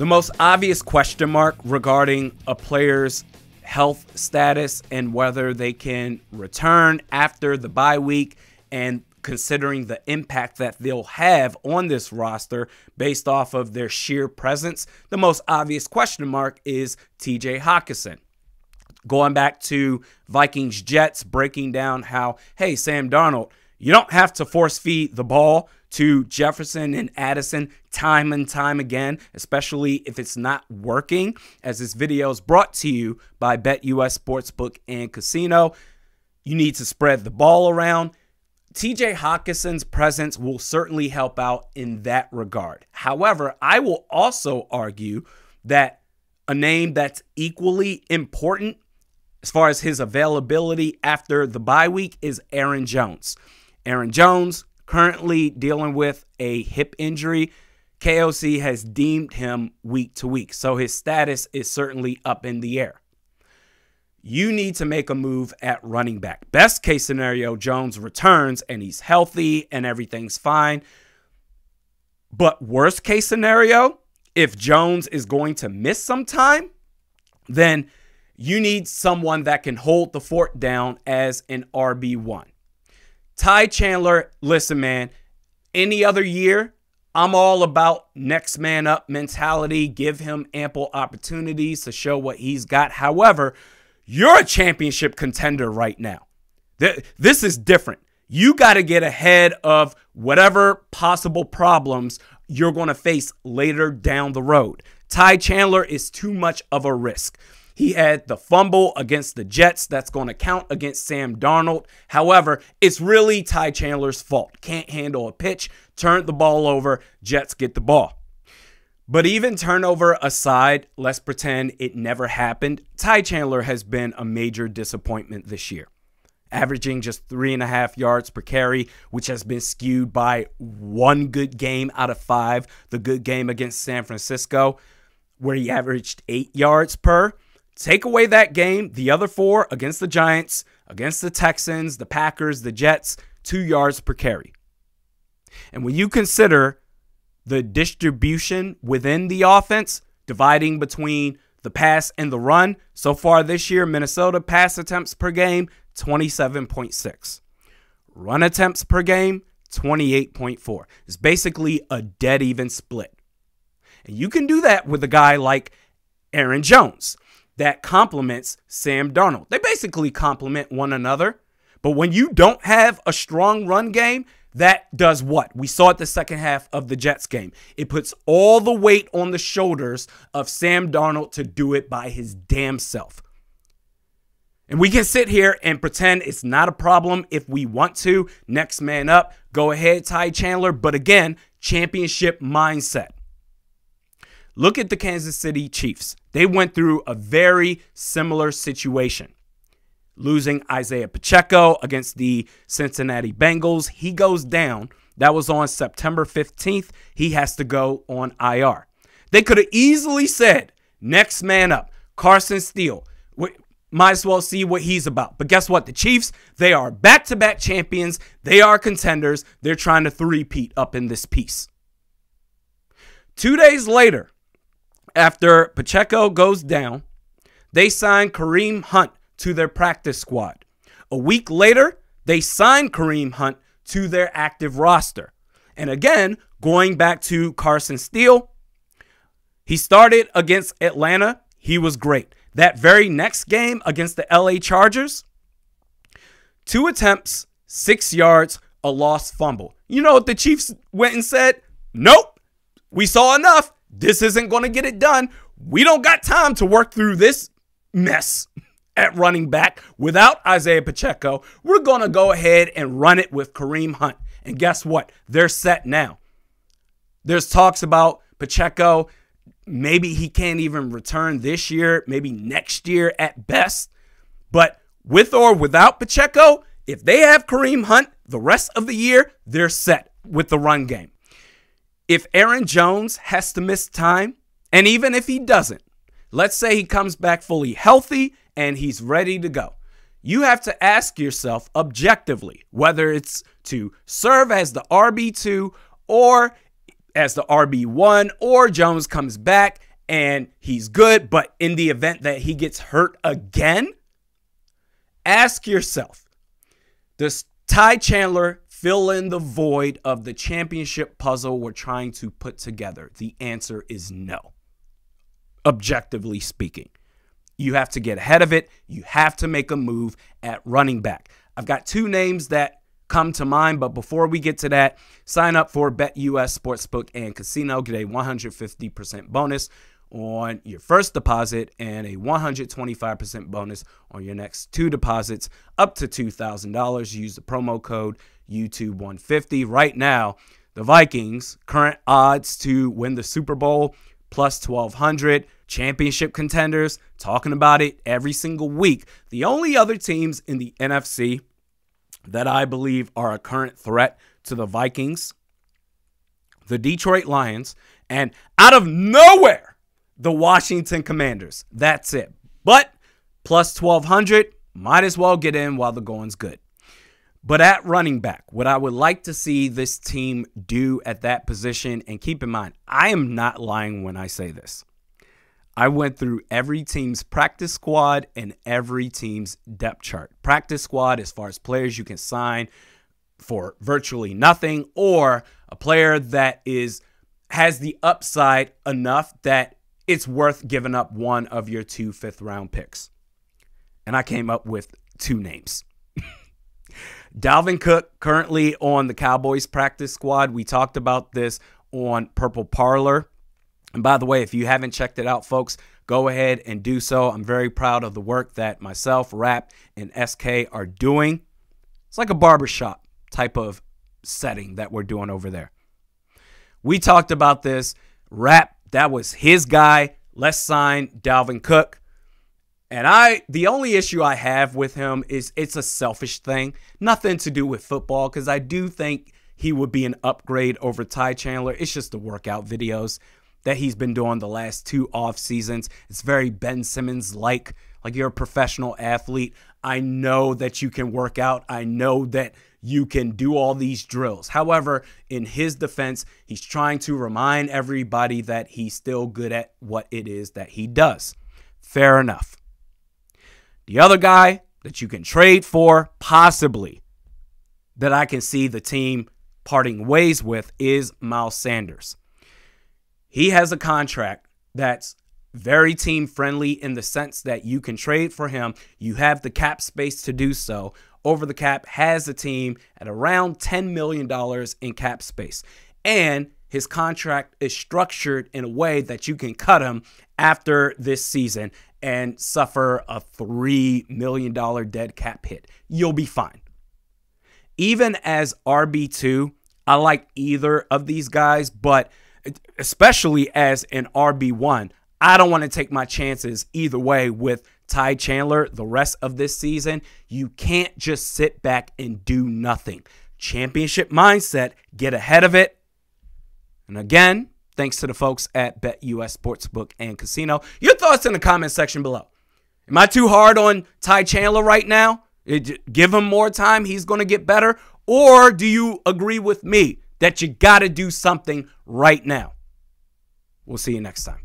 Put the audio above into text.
The most obvious question mark regarding a player's health status and whether they can return after the bye week, and considering the impact that they'll have on this roster based off of their sheer presence, the most obvious question mark is TJ Hockenson. Going back to Vikings Jets, breaking down how, hey, Sam Darnold, you don't have to force feed the ball to Jefferson and Addison time and time again, especially if it's not working, as this video is brought to you by BetUS Sportsbook and Casino. You need to spread the ball around. TJ Hockenson's presence will certainly help out in that regard. However, I will also argue that a name that's equally important as far as his availability after the bye week is Aaron Jones. Aaron Jones currently dealing with a hip injury. KOC has deemed him week to week, so his status is certainly up in the air. You need to make a move at running back. Best case scenario, Jones returns and he's healthy and everything's fine. But worst case scenario, if Jones is going to miss some time, then you need someone that can hold the fort down as an RB1. Ty Chandler, listen, man, any other year, I'm all about next man up mentality. Give him ample opportunities to show what he's got. However, you're a championship contender right now. This is different. You got to get ahead of whatever possible problems you're going to face later down the road. Ty Chandler is too much of a risk. He had the fumble against the Jets. That's going to count against Sam Darnold. However, it's really Ty Chandler's fault. Can't handle a pitch, turned the ball over, Jets get the ball. But even turnover aside, let's pretend it never happened. Ty Chandler has been a major disappointment this year, averaging just 3.5 yards per carry, which has been skewed by one good game out of 5, the good game against San Francisco, where he averaged 8 yards per. Take away that game, the other 4 against the Giants, against the Texans, the Packers, the Jets, 2 yards per carry. And when you consider the distribution within the offense, dividing between the pass and the run, so far this year, Minnesota pass attempts per game, 27.6. Run attempts per game, 28.4. It's basically a dead even split. And you can do that with a guy like Aaron Jones that complements Sam Darnold. They basically complement one another. But when you don't have a strong run game, that does what? We saw it the second half of the Jets game. It puts all the weight on the shoulders of Sam Darnold to do it by his damn self. And we can sit here and pretend it's not a problem if we want to. Next man up. Go ahead, Ty Chandler. But again, championship mindset. Look at the Kansas City Chiefs. They went through a very similar situation. Losing Isaiah Pacheco against the Cincinnati Bengals. He goes down. That was on September 15th. He has to go on IR. They could have easily said, next man up, Carson Steele. Might as well see what he's about. But guess what? The Chiefs, they are back-to-back champions. They are contenders. They're trying to three-peat up in this piece. 2 days later, after Pacheco goes down, they sign Kareem Hunt to their practice squad. A week later, they sign Kareem Hunt to their active roster. And again, going back to Carson Steele, he started against Atlanta. He was great. That very next game against the LA Chargers, 2 attempts, 6 yards, a lost fumble. You know what the Chiefs went and said? Nope, we saw enough. This isn't going to get it done. We don't got time to work through this mess at running back without Isaiah Pacheco. We're going to go ahead and run it with Kareem Hunt. And guess what? They're set now. There's talks about Pacheco. Maybe he can't even return this year, maybe next year at best. But with or without Pacheco, if they have Kareem Hunt the rest of the year, they're set with the run game. If Aaron Jones has to miss time, and even if he doesn't, let's say he comes back fully healthy and he's ready to go, you have to ask yourself objectively whether it's to serve as the RB2 or as the RB1, or Jones comes back and he's good, but in the event that he gets hurt again, ask yourself, does Ty Chandler fill in the void of the championship puzzle we're trying to put together? The answer is no. Objectively speaking, you have to get ahead of it. You have to make a move at running back. I've got two names that come to mind, but before we get to that, sign up for BetUS Sportsbook and Casino. Get a 150% bonus on your first deposit and a 125% bonus on your next two deposits up to $2,000. Use the promo code YouTube150. Right now, the Vikings, current odds to win the Super Bowl, plus 1,200. Championship contenders, talking about it every single week. The only other teams in the NFC that I believe are a current threat to the Vikings, the Detroit Lions, and out of nowhere, the Washington Commanders. That's it. But plus 1,200, might as well get in while the going's good. But at running back, what I would like to see this team do at that position, and keep in mind, I am not lying when I say this. I went through every team's practice squad and every team's depth chart. Practice squad as far as players you can sign for virtually nothing, or a player that has the upside enough that it's worth giving up one of your 2 fifth-round picks. And I came up with two names. Dalvin Cook, currently on the Cowboys practice squad. We talked about this on Purple Parlor. And by the way, if you haven't checked it out, folks, go ahead and do so. I'm very proud of the work that myself, Rap, and SK are doing. It's like a barbershop type of setting that we're doing over there. We talked about this. Rap, that was his guy. Let's sign Dalvin Cook. And the only issue I have with him is it's a selfish thing. Nothing to do with football, because I do think he would be an upgrade over Ty Chandler. It's just the workout videos that he's been doing the last 2 off seasons. It's very Ben Simmons-like you're a professional athlete. I know that you can work out. I know that you can do all these drills. However, in his defense, he's trying to remind everybody that he's still good at what it is that he does. Fair enough. The other guy that you can trade for, possibly, that I can see the team parting ways with is Miles Sanders. He has a contract that's very team friendly in the sense that you can trade for him. You have the cap space to do so. Over the Cap has a team at around $10 million in cap space. And his contract is structured in a way that you can cut him after this season and suffer a $3 million dead cap hit. You'll be fine. Even as RB2, I like either of these guys, but especially as an RB1, I don't want to take my chances either way with Ty Chandler the rest of this season. You can't just sit back and do nothing. Championship mindset, get ahead of it. And again, thanks to the folks at BetUS Sportsbook and Casino. Your thoughts in the comment section below. Am I too hard on Ty Chandler right now? Give him more time, he's going to get better? Or do you agree with me that you got to do something right now? We'll see you next time.